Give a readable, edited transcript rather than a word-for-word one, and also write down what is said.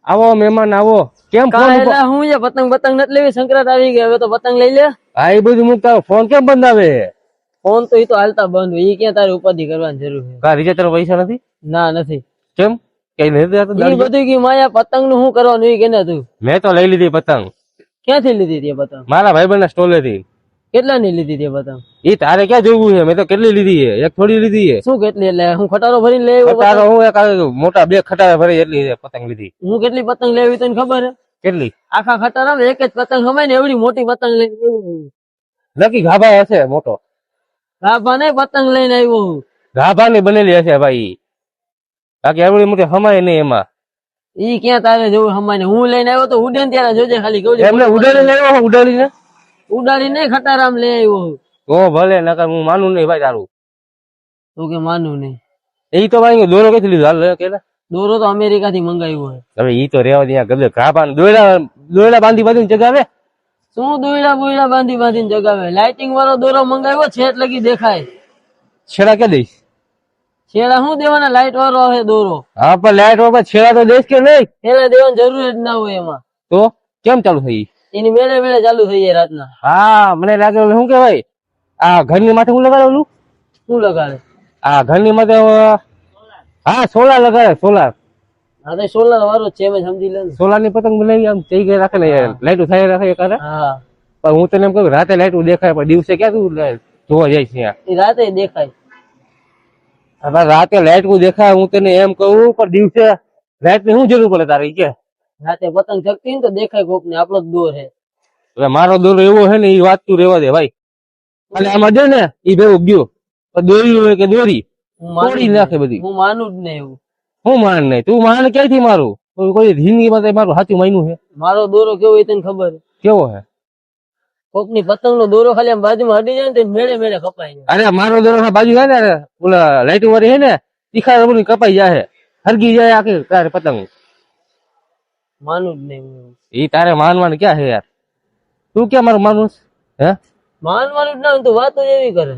આવો મહેમાન આવો. કેમ ફોન કાંઈ એટલે હું છે પતંગ નથી લેવી, સંક્રાંત આવી ગઈ, હવે તો પતંગ લઈ લે. હા એ બધું મૂકતા ફોન કેમ બંધ આવે? ફોન તો ઈ તો હાલતા બંધ હોય, ઈ ક્યાં તારે ઉપાધિ કરવાની જરૂર છે? કા રીચે તારા પૈસા નથી? ના નથી. કેમ કઈ નથી આવતું? ઈ બધું કી માયા પતંગ નું શું કરવાનું ઈ કેને તું? મેં તો લઈ લીધી પતંગ. ક્યાંથી લીધી તે પતંગ? મારા ભાઈબંધ ના સ્ટોલે થી. કેટલા ની લીધી તે પતંગ? એ તારે ક્યાં જોવું છે? મેં તો કેટલી લીધી છે, એક થોડી લીધી છે. શું કેટલી એટલે હું ખટારો ભરીને લઈ આવ્યો? ખટારો હું એક મોટા બે ખટારા ભરી એટલી પતંગ લીધી. હું કેટલી પતંગ લેવી તને ખબર હે? કેટલી? આખા ખટારામાં એક જ પતંગ હમાય ને એવડી મોટી પતંગ લઈને આવ્યો. નક્કી ગાભા હશે મોટો. ગાભા નહીં, પતંગ લઈને આવ્યો હું. ગાભા ની બનેલી હશે ભાઈ, બાકી એવડી મોટી હમાય નહીં એમાં. ઈ ક્યાં તારે જેવું હમાય ને? હું લઈને આવ્યો તો ઉડે ને ત્યારે જોજે ખાલી કેવડી એમને ઉડાડી લેવો, ઉડાડીને ઉડાડી નહીં, ખટારામ લઈ આવ્યો. ઓ ભલે, નકર હું માનું નહીં ભાઈ તારું. તું કે માનું નહીં? એ તો ભાઈ દોરો ક્યાંથી લીધો? હાલ કે દોરો તો અમેરિકા થી મંગાવ્યો હે. હવે ઈ તો રેવા દે, ગમે ગાભા દોયડા બાંધી બાંધીને જગાવે. શું દોયડા બોયડા બાંધીને જગાવે? લાઇટિંગ વાળો દોરો મંગાવ્યો, છેટ લગી દેખાય. છેડા ક્યાં દઈશ? છેડા શું દેવાના? લાઇટ વાળો હે દોરો. હા પણ લાઈટ વગર છેડા તો દઈશ કે નહીં? છેડા દેવાની જરૂર જ ના હોય એમાં. તો કેમ ચાલુ થઈ? એની મેળે ચાલુ થઈ જાય રાતના. હા મને લાગે શું કેવાય, આ ઘરની માથે હું લગાડેલું. શું લગાડે? આ ઘરની માથે હા સોલાર લગાડે, સોલાર. હા તો સોલાર વાળો છે, એમ સમજી લે. સોલાર ની પતંગ બનાવી આમ થઈ ગઈ રાખે ને, લાઈટો થાય રાખે કરે. હા પણ હું તને એમ કહું રાતે લાઈટો દેખાય, પણ દિવસે ક્યાં તું જોવા જાય છે? એ રાતે દેખાય. હવે રાતે લાઈટ દેખાય હું તને એમ કહું, પણ દિવસે લાઈટ ની શું જરૂર પડે તારી કે? રાતે પતંગ ચગતી ને તો દેખાય કોક ને, આપણો જ દોર હે. હવે મારો દોરો એવો છે ને, એ વાત તું રેવા દે ભાઈ. અને આમાં દે ને એ ભેગું ગયો દોરી હોય કે દોરી તોડી નાખે બધી. હું માનું જ નહીં એવું. હું માન નહીં? તું માન ક્યાંથી મારું? કોઈ જિંદગીમાં મારું સાચું માન્યું છે? મારો દોરો કેવો હોય તને ખબર હે? કેવો છે? કોક ની પતંગ નો દોરો ખાલી આમ બાજુમાં હટી જાય ને તો મેળે કપાઈ જાય. અરે મારો દોરો બાજુ છે ને, ઓલા લાઈટ વાળી છે ને, તીખા રબરની કપાઈ જાય, હરગી જાય આખી તારે પતંગ. માનું જ નહીં હું. એ તારે માનવાનું ક્યાં છે યાર? તું ક્યાં મારું માનું હે? માનવાનું જ ના હોય, તું વાતો જ એવી કરે.